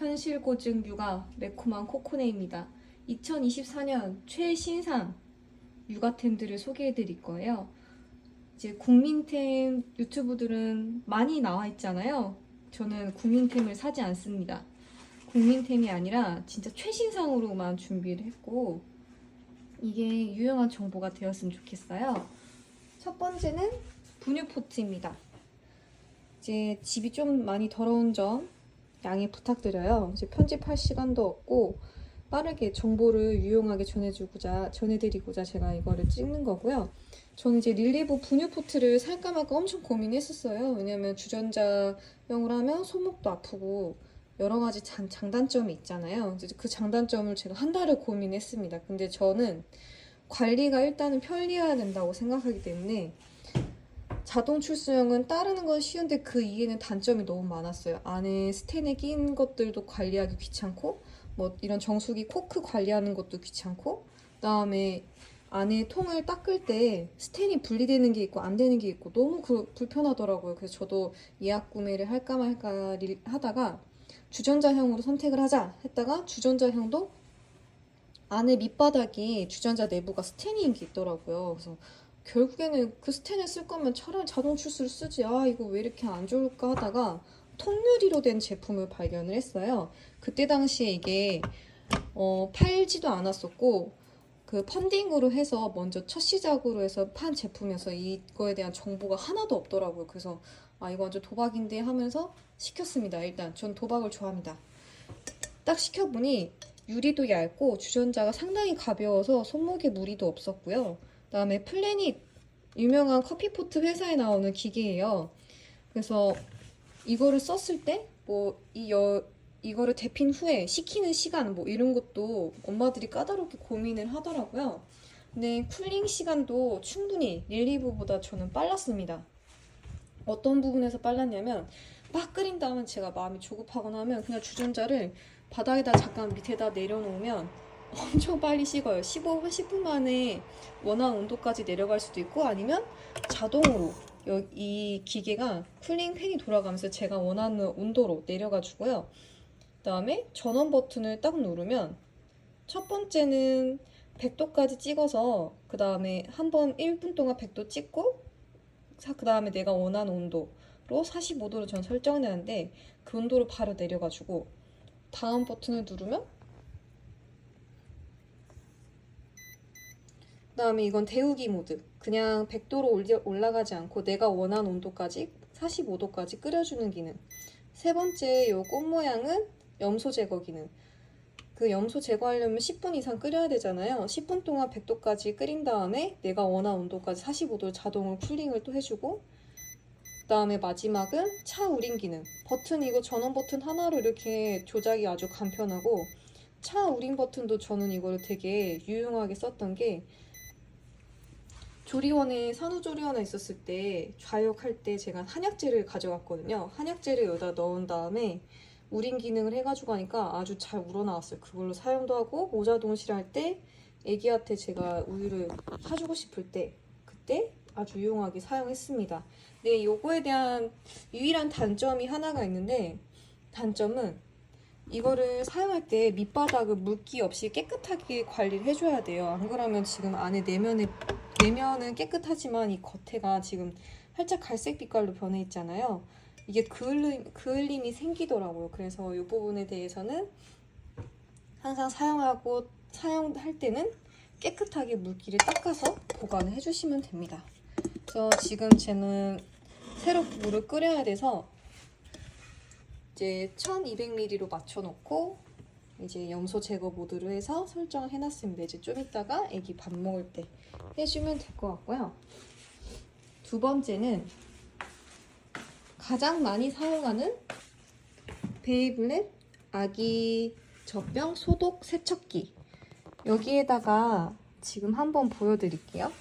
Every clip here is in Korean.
현실고증 육아 매콤한 코코네입니다. 2024년 최신상 육아템들을 소개해 드릴 거예요. 이제 국민템 유튜브들은 많이 나와 있잖아요. 저는 국민템을 사지 않습니다. 국민템이 아니라 진짜 최신상으로만 준비를 했고, 이게 유용한 정보가 되었으면 좋겠어요. 첫 번째는 분유포트입니다. 이제 집이 좀 많이 더러운 점 양해 부탁드려요. 이제 편집할 시간도 없고 빠르게 정보를 유용하게 전해드리고자 제가 이거를 찍는 거고요. 저는 이제 릴리브 분유포트를 살까 말까 엄청 고민했었어요. 왜냐면 주전자용으로 하면 손목도 아프고 여러 가지 장단점이 있잖아요. 그 장단점을 제가 한 달을 고민했습니다. 근데 저는 관리가 일단은 편리해야 된다고 생각하기 때문에 자동 출수형은 따르는 건 쉬운데 그 이에는 단점이 너무 많았어요. 안에 스텐에 낀 것들도 관리하기 귀찮고, 뭐 이런 정수기 코크 관리하는 것도 귀찮고, 그다음에 안에 통을 닦을 때 스텐이 분리되는 게 있고 안 되는 게 있고 너무 불편하더라고요. 그래서 저도 예약 구매를 할까 말까 하다가 주전자형으로 선택을 하자 했다가, 주전자형도 안에 밑바닥이 주전자 내부가 스텐인 게 있더라고요. 그래서 결국에는 그 스텐을 쓸 거면 차라리 자동 출수를 쓰지, 이거 왜 이렇게 안 좋을까 하다가 통유리로 된 제품을 발견을 했어요. 그때 당시에 이게 팔지도 않았었고, 그 펀딩으로 해서 먼저 첫 시작으로 해서 판 제품이어서 이거에 대한 정보가 하나도 없더라고요. 그래서 이거 완전 도박인데 하면서 시켰습니다. 일단 전 도박을 좋아합니다. 딱 시켜보니 유리도 얇고 주전자가 상당히 가벼워서 손목에 무리도 없었고요. 그다음에 플래닛, 유명한 커피포트 회사에 나오는 기계예요. 그래서 이거를 썼을 때 이거를 데핀 후에 식히는 시간 뭐 이런 것도 엄마들이 까다롭게 고민을 하더라고요. 근데 쿨링 시간도 충분히 릴리브보다 저는 빨랐습니다. 어떤 부분에서 빨랐냐면, 막 끓인 다음에 제가 마음이 조급하거나 하면 그냥 주전자를 바닥에다 잠깐 밑에다 내려놓으면 엄청 빨리 식어요. 15분, 10분 만에 원하는 온도까지 내려갈 수도 있고, 아니면 자동으로 이 기계가 쿨링 팬이 돌아가면서 제가 원하는 온도로 내려가주고요. 그 다음에 전원 버튼을 딱 누르면 첫 번째는 100도까지 찍어서, 그 다음에 한번 1분 동안 100도 찍고, 그 다음에 내가 원하는 온도로 45도로 전 설정해놨는데 그 온도로 바로 내려가지고, 다음 버튼을 누르면, 그 다음에 이건 데우기 모드, 그냥 100도로 올라가지 않고 내가 원하는 온도까지 45도까지 끓여주는 기능. 세 번째 요 꽃 모양은 염소 제거 기능. 그 염소 제거하려면 10분 이상 끓여야 되잖아요. 10분 동안 100도까지 끓인 다음에 내가 원하는 온도까지 45도를 자동으로 쿨링을 또 해주고, 그 다음에 마지막은 차 우림 기능. 버튼, 이거 전원 버튼 하나로 이렇게 조작이 아주 간편하고, 차 우림 버튼도 저는 이걸 되게 유용하게 썼던 게, 조리원에 산후조리원에 있었을 때 좌욕할 때 제가 한약재를 가져갔거든요. 한약재를 여기다 넣은 다음에 우림 기능을 해가지고 하니까 아주 잘 우러나왔어요. 그걸로 사용도 하고, 모자 동실할 때 애기한테 제가 우유를 사주고 싶을 때 그때 아주 유용하게 사용했습니다. 네, 요거에 대한 유일한 단점이 하나가 있는데, 단점은 이거를 사용할 때 밑바닥을 물기 없이 깨끗하게 관리를 해줘야 돼요. 안 그러면 지금 안에 내면은 깨끗하지만 이 겉에가 지금 살짝 갈색 빛깔로 변해 있잖아요. 이게 그을림이 생기더라고요. 그래서 이 부분에 대해서는 항상 사용할 때는 깨끗하게 물기를 닦아서 보관을 해주시면 됩니다. 그래서 지금 저는 새로 물을 끓여야 돼서 이제 1200ml로 맞춰놓고 이제 염소 제거 모드로 해서 설정을 해놨습니다. 이제 좀 이따가 애기 밥 먹을 때 해주면 될 것 같고요. 두 번째는 가장 많이 사용하는 베이블렛 아기 젖병 소독 세척기. 여기에다가 지금 한번 보여드릴게요.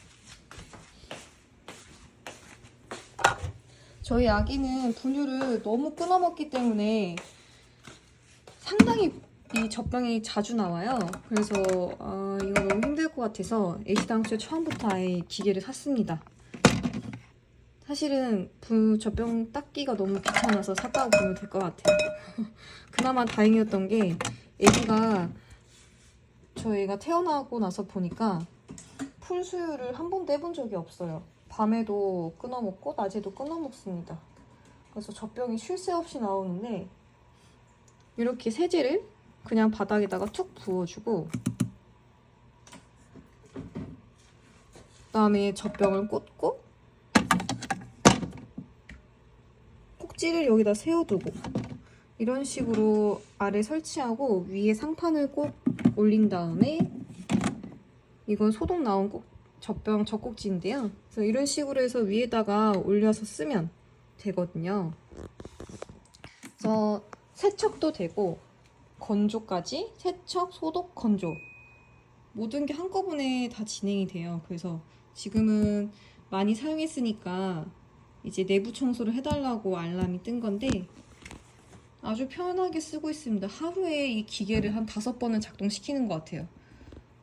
저희 아기는 분유를 너무 끊어 먹기 때문에 상당히 이 젖병이 자주 나와요. 그래서 이거 너무 힘들 것 같아서 애시당초에 처음부터 아예 기계를 샀습니다. 사실은 젖병 닦기가 너무 귀찮아서 샀다고 보면 될 것 같아요. 그나마 다행이었던 게 애기가 저희가 태어나고 나서 보니까 풀수유를 한 번도 해본 적이 없어요. 밤에도 끊어 먹고 낮에도 끊어 먹습니다. 그래서 젖병이 쉴 새 없이 나오는데 이렇게 세제를 그냥 바닥에다가 툭 부어주고 그다음에 젖병을 꽂고 꼭지를 여기다 세워두고 이런 식으로 아래 설치하고 위에 상판을 꼭 올린 다음에 이건 소독 나온 젖병 젖꼭지인데요. 그래서 이런 식으로 해서 위에다가 올려서 쓰면 되거든요. 그래서 세척도 되고 건조까지 세척, 소독, 건조 모든 게 한꺼번에 다 진행이 돼요. 그래서 지금은 많이 사용했으니까 이제 내부 청소를 해달라고 알람이 뜬 건데 아주 편하게 쓰고 있습니다. 하루에 이 기계를 한 5번은 작동시키는 것 같아요.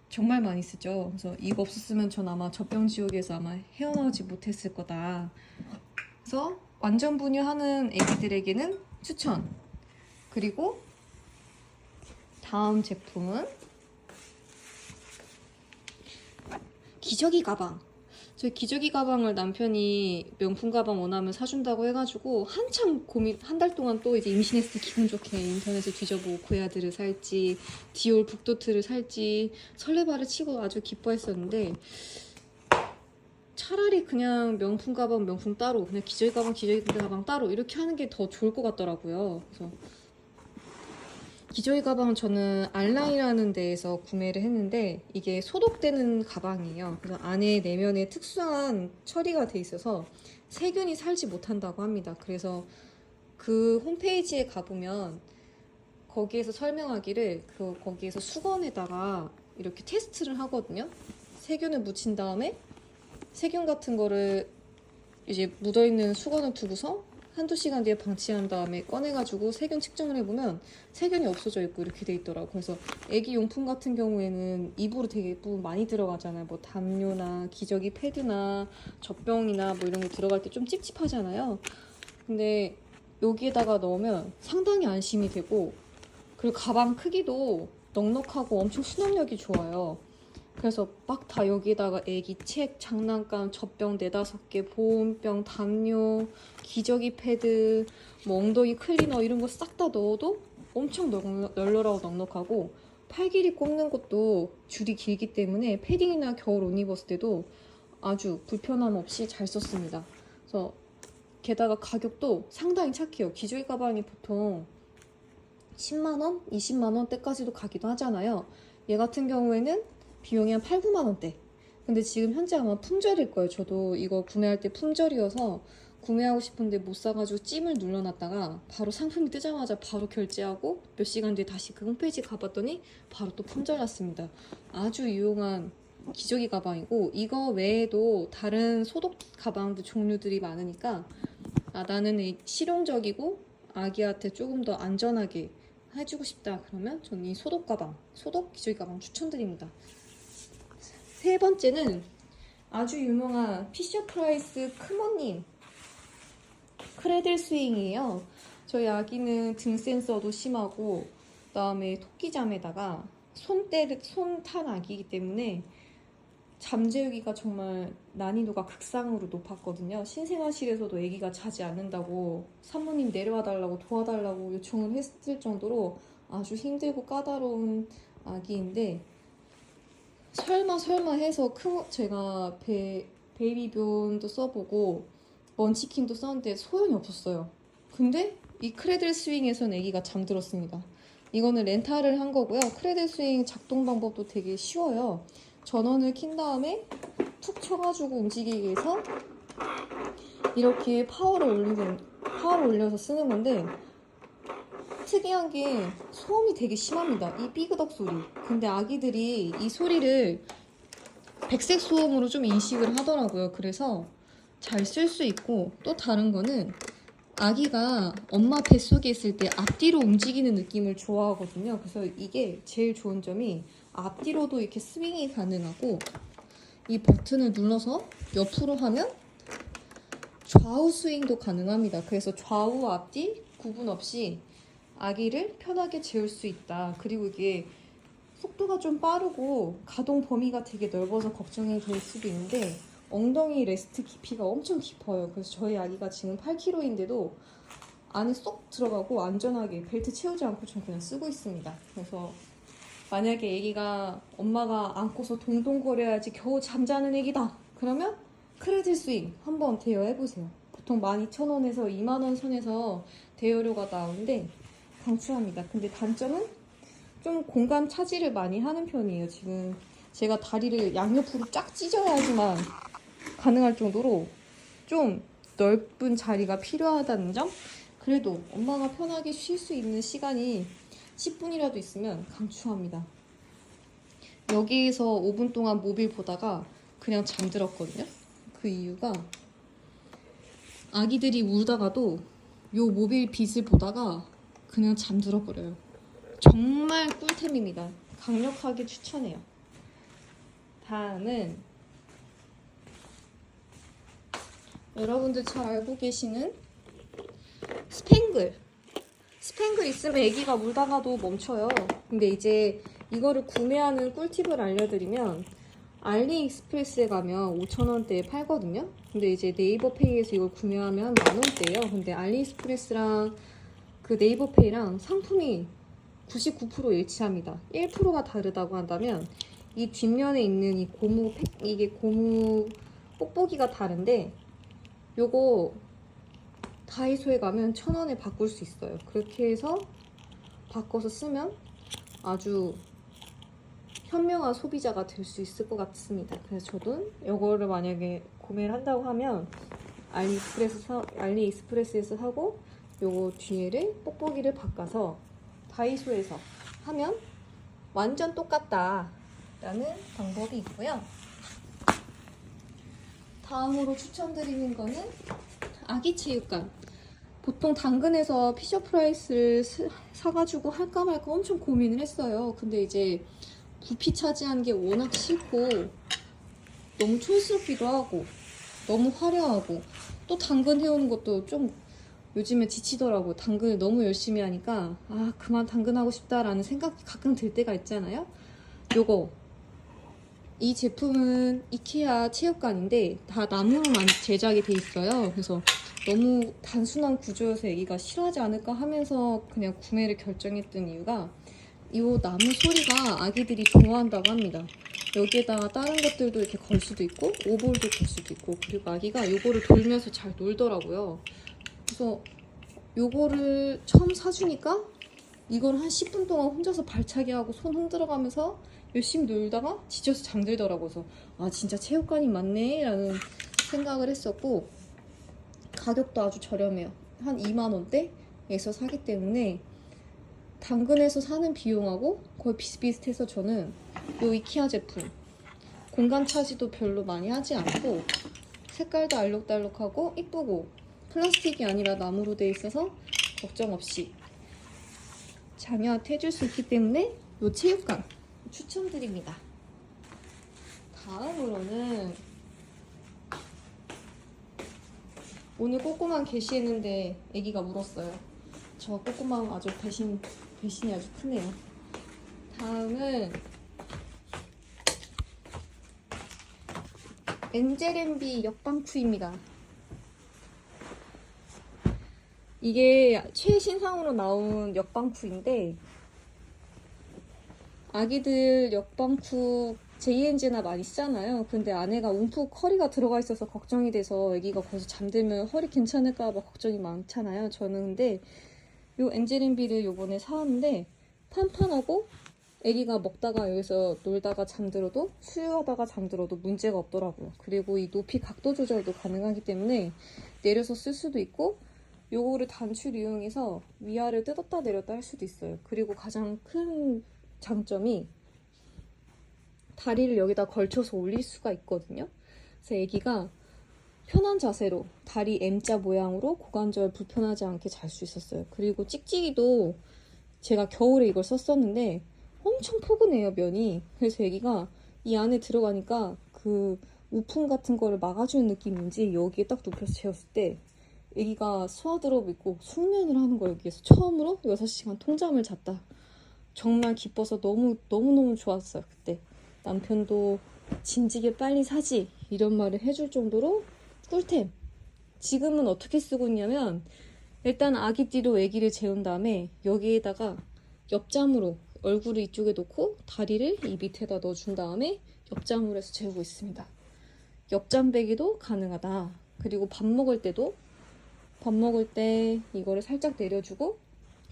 정말 많이 쓰죠. 그래서 이거 없었으면 전 아마 젖병 지옥에서 아마 헤어나오지 못했을 거다. 그래서 완전 분유하는 애기들에게는 추천. 그리고 다음 제품은 기저귀 가방. 저희 기저귀 가방을 남편이 명품 가방 원하면 사준다고 해가지고 한참 고민, 한 달 동안 또 이제 임신했을 때 기분 좋게 인터넷을 뒤져보고 고야들을 살지 디올 북도트를 살지 설레발을 치고 아주 기뻐했었는데 차라리 그냥 명품 가방 명품 따로 그냥 기저귀 가방 따로 이렇게 하는 게 더 좋을 것 같더라고요. 그래서 기저귀 가방은 저는 알라이라는 데에서 구매를 했는데 이게 소독되는 가방이에요. 그래서 안에 내면에 특수한 처리가 돼 있어서 세균이 살지 못한다고 합니다. 그래서 그 홈페이지에 가보면 거기에서 설명하기를 거기에서 수건에다가 이렇게 테스트를 하거든요. 세균을 묻힌 다음에 세균 같은 거를 이제 묻어있는 수건을 두고서 한두 시간 뒤에 방치한 다음에 꺼내가지고 세균 측정을 해보면 세균이 없어져 있고 이렇게 돼 있더라고요. 그래서 애기 용품 같은 경우에는 입으로 되게 많이 들어가잖아요. 뭐 담요나 기저귀 패드나 젖병이나 뭐 이런 거 들어갈 때 좀 찝찝하잖아요. 근데 여기에다가 넣으면 상당히 안심이 되고 그리고 가방 크기도 넉넉하고 엄청 수납력이 좋아요. 그래서 막 다 여기에다가 애기 책, 장난감, 젖병 4-5개, 보온병, 담요, 기저귀 패드, 뭐 엉덩이 클리너 이런 거 싹 다 넣어도 엄청 널널하고 넉넉하고 팔 길이 꼽는 것도 줄이 길기 때문에 패딩이나 겨울 옷 입었을 때도 아주 불편함 없이 잘 썼습니다. 그래서 게다가 가격도 상당히 착해요. 기저귀 가방이 보통 10만원, 20만원대까지도 가기도 하잖아요. 얘 같은 경우에는 비용이 한 8, 9만 원대. 근데 지금 현재 아마 품절일 거예요. 저도 이거 구매할 때 품절이어서 구매하고 싶은데 못 사가지고 찜을 눌러놨다가 바로 상품이 뜨자마자 바로 결제하고 몇 시간 뒤에 다시 그 홈페이지 가봤더니 바로 또 품절 났습니다. 아주 유용한 기저귀 가방이고 이거 외에도 다른 소독 가방도 종류들이 많으니까 나는 실용적이고 아기한테 조금 더 안전하게 해주고 싶다 그러면 저는 이 소독 가방, 소독 기저귀 가방 추천드립니다. 세 번째는 아주 유명한 피셔프라이스 크모님 크래들 스윙이에요. 저희 아기는 등 센서도 심하고 그다음에 토끼잠에다가 손탄 아기이기 때문에 잠재우기가 정말 난이도가 극상으로 높았거든요. 신생아실에서도 아기가 자지 않는다고 산모님 내려와 달라고 도와달라고 요청을 했을 정도로 아주 힘들고 까다로운 아기인데 설마 해서 제가 베이비본도 써보고 먼치킨도 썼는데 소용이 없었어요. 근데 이 크래들 스윙에선 아기가 잠들었습니다. 이거는 렌탈을 한 거고요. 크래들 스윙 작동 방법도 되게 쉬워요. 전원을 킨 다음에 툭 쳐가지고 움직이게 해서 이렇게 파워를 올려서 쓰는 건데 특이한 게 소음이 되게 심합니다. 이 삐그덕 소리. 근데 아기들이 이 소리를 백색 소음으로 좀 인식을 하더라고요. 그래서 잘 쓸 수 있고 또 다른 거는 아기가 엄마 뱃속에 있을 때 앞뒤로 움직이는 느낌을 좋아하거든요. 그래서 이게 제일 좋은 점이 앞뒤로도 이렇게 스윙이 가능하고 이 버튼을 눌러서 옆으로 하면 좌우 스윙도 가능합니다. 그래서 좌우 앞뒤 구분 없이 아기를 편하게 재울 수 있다. 그리고 이게 속도가 좀 빠르고 가동 범위가 되게 넓어서 걱정이 될 수도 있는데 엉덩이 레스트 깊이가 엄청 깊어요. 그래서 저희 아기가 지금 8kg인데도 안에 쏙 들어가고 안전하게 벨트 채우지 않고 전 그냥 쓰고 있습니다. 그래서 만약에 아기가 엄마가 안고서 동동거려야지 겨우 잠자는 아기다. 그러면 크레딧 스윙 한번 대여해보세요. 보통 12,000원에서 20,000원 선에서 대여료가 나오는데 강추합니다. 근데 단점은 좀 공간 차지를 많이 하는 편이에요. 지금 제가 다리를 양옆으로 쫙 찢어야지만 가능할 정도로 좀 넓은 자리가 필요하다는 점? 그래도 엄마가 편하게 쉴 수 있는 시간이 10분이라도 있으면 강추합니다. 여기에서 5분 동안 모빌 보다가 그냥 잠들었거든요. 그 이유가 아기들이 울다가도 요 모빌 빛을 보다가 그냥 잠들어 버려요. 정말 꿀템입니다. 강력하게 추천해요. 다음은 여러분들 잘 알고 계시는 스팽글. 스팽글 있으면 아기가 울다가도 멈춰요. 근데 이제 이거를 구매하는 꿀팁을 알려드리면 알리익스프레스에 가면 5,000원대에 팔거든요. 근데 이제 네이버페이에서 이걸 구매하면 만원대예요. 근데 알리익스프레스랑 그 네이버페이랑 상품이 99% 일치합니다. 1%가 다르다고 한다면 이 뒷면에 있는 이 고무 이게 고무 뽁뽁이가 다른데 요거 다이소에 가면 1,000원에 바꿀 수 있어요. 그렇게 해서 바꿔서 쓰면 아주 현명한 소비자가 될 수 있을 것 같습니다. 그래서 저도 이거를 만약에 구매를 한다고 하면 알리익스프레스에서 사고 요거 뒤에를 뽁뽁이를 바꿔서 다이소에서 하면 완전 똑같다 라는 방법이 있고요. 다음으로 추천드리는 거는 아기 체육관. 보통 당근에서 피셔프라이스를 사가지고 할까 말까 엄청 고민을 했어요. 근데 이제 부피 차지하는 게 워낙 싫고 너무 촌스럽기도 하고 너무 화려하고 또 당근 해오는 것도 좀 요즘에 지치더라고. 당근을 너무 열심히 하니까 아 그만 당근하고 싶다라는 생각이 가끔 들 때가 있잖아요. 요거 이 제품은 이케아 체육관인데 다 나무로 제작이 돼 있어요. 그래서 너무 단순한 구조여서 애기가 싫어하지 않을까 하면서 그냥 구매를 결정했던 이유가 이 나무 소리가 아기들이 좋아한다고 합니다. 여기에다가 다른 것들도 이렇게 걸 수도 있고 오볼도 걸 수도 있고 그리고 아기가 요거를 돌면서 잘 놀더라고요. 그래서 요거를 처음 사주니까 이걸 한 10분 동안 혼자서 발차기 하고 손 흔들어가면서 열심히 놀다가 지쳐서 잠들더라고요. 그래서 아 진짜 체육관이 맞네 라는 생각을 했었고 가격도 아주 저렴해요. 한 2만원대에서 사기 때문에 당근에서 사는 비용하고 거의 비슷비슷해서 저는 이 이케아 제품 공간 차지도 별로 많이 하지 않고 색깔도 알록달록하고 이쁘고 플라스틱이 아니라 나무로 되어 있어서 걱정 없이 자녀한테 해줄 수 있기 때문에 이 체육관 추천드립니다. 다음으로는 오늘 꼬꼬만 게시했는데 아기가 울었어요. 저 꼬꼬만 아주 배신이 아주 크네요. 다음은 엔젤앤비 역방추입니다. 이게 최신상으로 나온 역방추인데 아기들 역방추 JNG나 많이 쓰잖아요. 근데 안에가 움푹 허리가 들어가 있어서 걱정이 돼서 아기가 거기서 잠들면 허리 괜찮을까 봐 걱정이 많잖아요. 저는 근데 요 엔젤앤비를 요번에 사왔는데 판판하고 아기가 먹다가 여기서 놀다가 잠들어도 수유하다가 잠들어도 문제가 없더라고요. 그리고 이 높이 각도 조절도 가능하기 때문에 내려서 쓸 수도 있고 요거를 단추를 이용해서 위아래를 뜯었다 내렸다 할 수도 있어요. 그리고 가장 큰 장점이 다리를 여기다 걸쳐서 올릴 수가 있거든요. 그래서 아기가 편한 자세로 다리 M자 모양으로 고관절 불편하지 않게 잘 수 있었어요. 그리고 찍찍이도 제가 겨울에 이걸 썼었는데 엄청 포근해요 면이. 그래서 아기가 이 안에 들어가니까 그 우풍 같은 거를 막아주는 느낌인지 여기에 딱 눕혀서 재웠을 때 애기가 소화드롭 있고 숙면을 하는 거예요. 여기에서 처음으로 6시간 통잠을 잤다. 정말 기뻐서 너무너무 좋았어요. 그때 남편도 진지게 빨리 사지 이런 말을 해줄 정도로 꿀템. 지금은 어떻게 쓰고 있냐면 일단 아기띠로 애기를 재운 다음에 여기에다가 옆잠으로 얼굴을 이쪽에 놓고 다리를 이 밑에다 넣어준 다음에 옆잠으로 해서 재우고 있습니다. 옆잠 배기도 가능하다. 그리고 밥 먹을 때 이거를 살짝 내려주고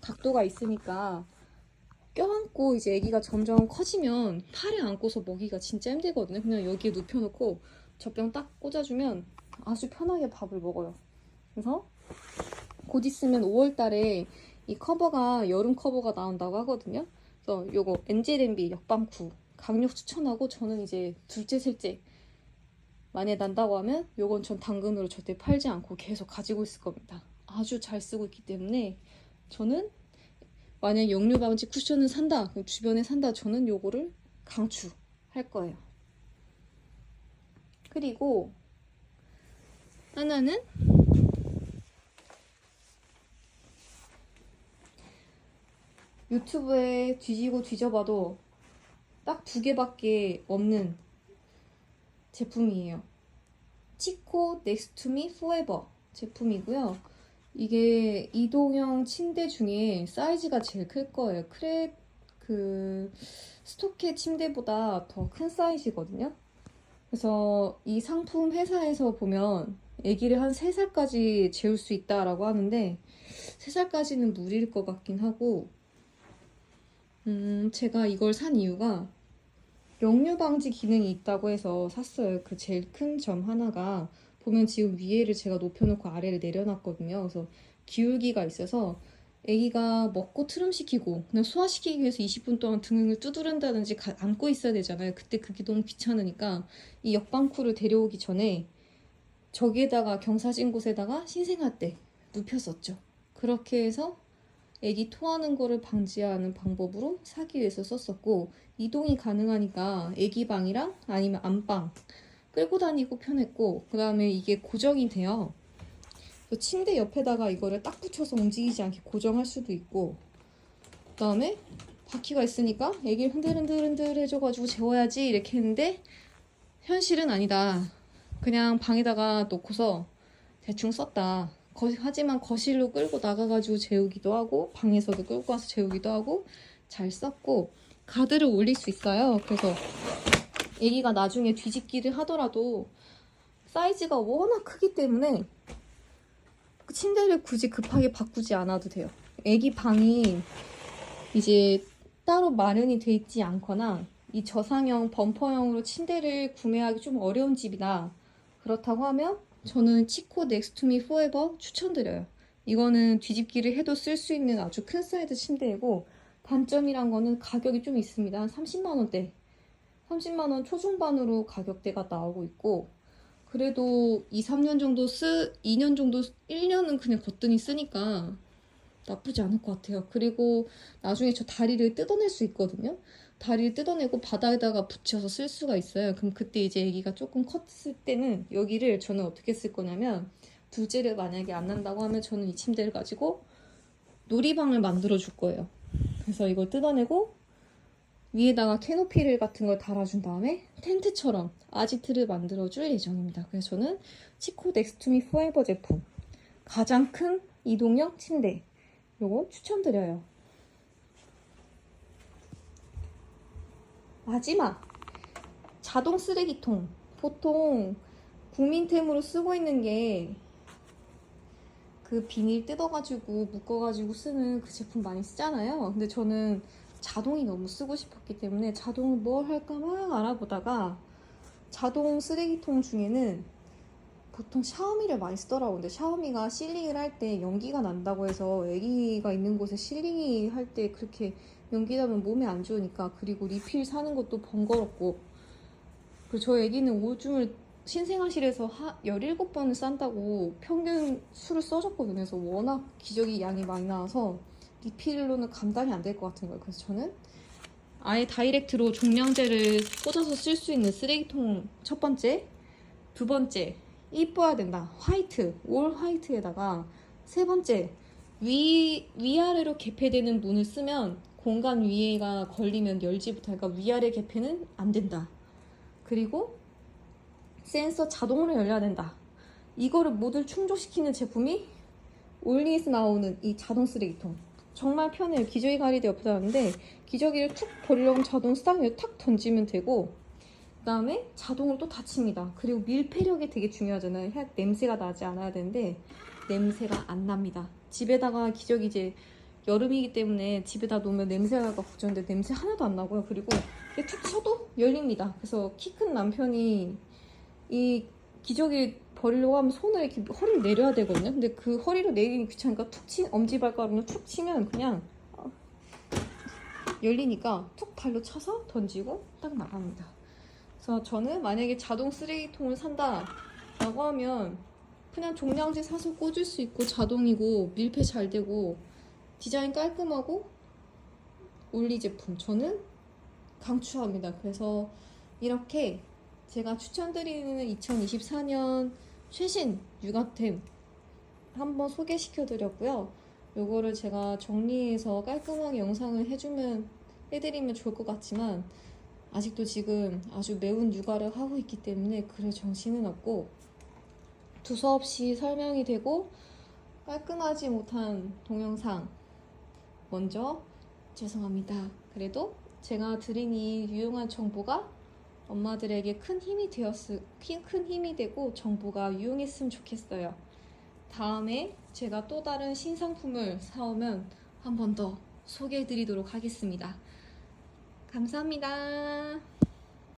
각도가 있으니까 껴안고 이제 아기가 점점 커지면 팔에 안고서 먹이가 진짜 힘들거든요. 그냥 여기에 눕혀놓고 젖병 딱 꽂아주면 아주 편하게 밥을 먹어요. 그래서 곧 있으면 5월달에 이 커버가 여름 커버가 나온다고 하거든요. 그래서 요거 엔젤엠비 역방쿠 강력 추천하고 저는 이제 둘째 셋째 만약에 난다고 하면 요건 전 당근으로 절대 팔지 않고 계속 가지고 있을 겁니다. 아주 잘 쓰고 있기 때문에 저는 만약 역류 방지 쿠션을 산다, 주변에 산다, 저는 요거를 강추할 거예요. 그리고 하나는 유튜브에 뒤지고 뒤져봐도 딱 2개밖에 없는 제품이에요. 치코 넥스투미 포에버 제품이고요. 이게 이동형 침대 중에 사이즈가 제일 클 거예요. 스토케 침대보다 더 큰 사이즈거든요. 그래서 이 상품 회사에서 보면 아기를 한 3살까지 재울 수 있다라고 하는데 3살까지는 무리일 것 같긴 하고 제가 이걸 산 이유가 역류 방지 기능이 있다고 해서 샀어요. 그 제일 큰 점 하나가 보면 지금 위에를 제가 높여놓고 아래를 내려놨거든요. 그래서 기울기가 있어서 아기가 먹고 트름시키고 그냥 소화시키기 위해서 20분 동안 등을 두드른다든지 안고 있어야 되잖아요. 그때 그게 너무 귀찮으니까 이 역방쿠를 데려오기 전에 저기에다가 경사진 곳에다가 신생아 때 눕혔었죠. 그렇게 해서 아기 토하는 거를 방지하는 방법으로 사기 위해서 썼었고 이동이 가능하니까 아기 방이랑 아니면 안방 끌고 다니고 편했고 그 다음에 이게 고정이 돼요. 침대 옆에다가 이거를 딱 붙여서 움직이지 않게 고정할 수도 있고 그 다음에 바퀴가 있으니까 애기를 흔들흔들 해줘가지고 재워야지 이렇게 했는데 현실은 아니다. 그냥 방에다가 놓고서 대충 썼다. 하지만 거실로 끌고 나가가지고 재우기도 하고 방에서도 끌고 와서 재우기도 하고 잘 썼고 가드를 올릴 수 있어요. 그래서 애기가 나중에 뒤집기를 하더라도 사이즈가 워낙 크기 때문에 침대를 굳이 급하게 바꾸지 않아도 돼요. 애기 방이 이제 따로 마련이 돼 있지 않거나 이 저상형 범퍼형으로 침대를 구매하기 좀 어려운 집이다. 그렇다고 하면 저는 치코 넥스투미 포에버 추천드려요. 이거는 뒤집기를 해도 쓸 수 있는 아주 큰 사이즈 침대이고 단점이란 거는 가격이 좀 있습니다. 한 30만 원대. 30만 원 초중반으로 가격대가 나오고 있고 그래도 2, 3년 정도 2년 정도 1년은 그냥 거뜬히 쓰니까 나쁘지 않을 것 같아요. 그리고 나중에 저 다리를 뜯어낼 수 있거든요. 다리를 뜯어내고 바닥에다가 붙여서 쓸 수가 있어요. 그럼 그때 이제 아기가 조금 컸을 때는 여기를 저는 어떻게 쓸 거냐면 둘째를 만약에 안 난다고 하면 저는 이 침대를 가지고 놀이방을 만들어 줄 거예요. 그래서 이걸 뜯어내고 위에다가 캐노피를 같은 걸 달아준 다음에 텐트처럼 아지트를 만들어 줄 예정입니다. 그래서 저는 치코 넥스투미 포에버 제품 가장 큰 이동형 침대 요거 추천드려요. 마지막 자동 쓰레기통. 보통 국민템으로 쓰고 있는 게 그 비닐 뜯어가지고 묶어가지고 쓰는 그 제품 많이 쓰잖아요. 근데 저는 자동이 너무 쓰고 싶었기 때문에 자동을 뭘 할까 막 알아보다가 자동 쓰레기통 중에는 보통 샤오미를 많이 쓰더라고요. 근데 샤오미가 실링을 할 때 연기가 난다고 해서 아기가 있는 곳에 실링이 할 때 그렇게 연기 나면 몸에 안 좋으니까 그리고 리필 사는 것도 번거롭고 그리고 저희 아기는 오줌을 신생아실에서 17번을 싼다고 평균 수를 써줬거든요. 그래서 워낙 기저귀 양이 많이 나와서 리필로는 감당이 안 될 것 같은 거예요. 그래서 저는 아예 다이렉트로 종량제를 꽂아서 쓸 수 있는 쓰레기통 첫 번째 두 번째, 이뻐야 된다. 화이트, 올 화이트에다가 세 번째, 위아래로 개폐되는 문을 쓰면 공간 위에가 걸리면 열지 못하니까 위아래 개폐는 안 된다. 그리고 센서 자동으로 열려야 된다. 이거를 모두 충족시키는 제품이 올리에서 나오는 이 자동 쓰레기통. 정말 편해요. 기저귀 가리대 옆에 놨는데 기저귀를 툭 버리려면 자동 수납기에 탁 던지면 되고, 그 다음에 자동으로 또 닫힙니다. 그리고 밀폐력이 되게 중요하잖아요. 냄새가 나지 않아야 되는데 냄새가 안 납니다. 집에다가 기저귀 이제 여름이기 때문에 집에다 놓으면 냄새가 나가 걱정인데 냄새 하나도 안 나고요. 그리고 이게 툭 쳐도 열립니다. 그래서 키 큰 남편이 이 기저귀 버리려고 하면 손을 이렇게 허리를 내려야 되거든요. 근데 그 허리를 내리기 귀찮으니까 엄지발가락으로 툭 치면 그냥 열리니까 툭 발로 쳐서 던지고 딱 나갑니다. 그래서 저는 만약에 자동 쓰레기통을 산다라고 하면 그냥 종량제 사서 꽂을 수 있고 자동이고 밀폐 잘 되고 디자인 깔끔하고 올리 제품 저는 강추합니다. 그래서 이렇게 제가 추천드리는 2024년 최신 육아템 한번 소개시켜 드렸고요. 요거를 제가 정리해서 깔끔하게 영상을 해드리면 좋을 것 같지만 아직도 지금 아주 매운 육아를 하고 있기 때문에 그럴 정신은 없고 두서없이 설명이 되고 깔끔하지 못한 동영상 먼저 죄송합니다. 그래도 제가 드린 이 유용한 정보가 엄마들에게 큰 힘이 되고 정보가 유용했으면 좋겠어요. 다음에 제가 또 다른 신상품을 사오면 한 번 더 소개해드리도록 하겠습니다. 감사합니다.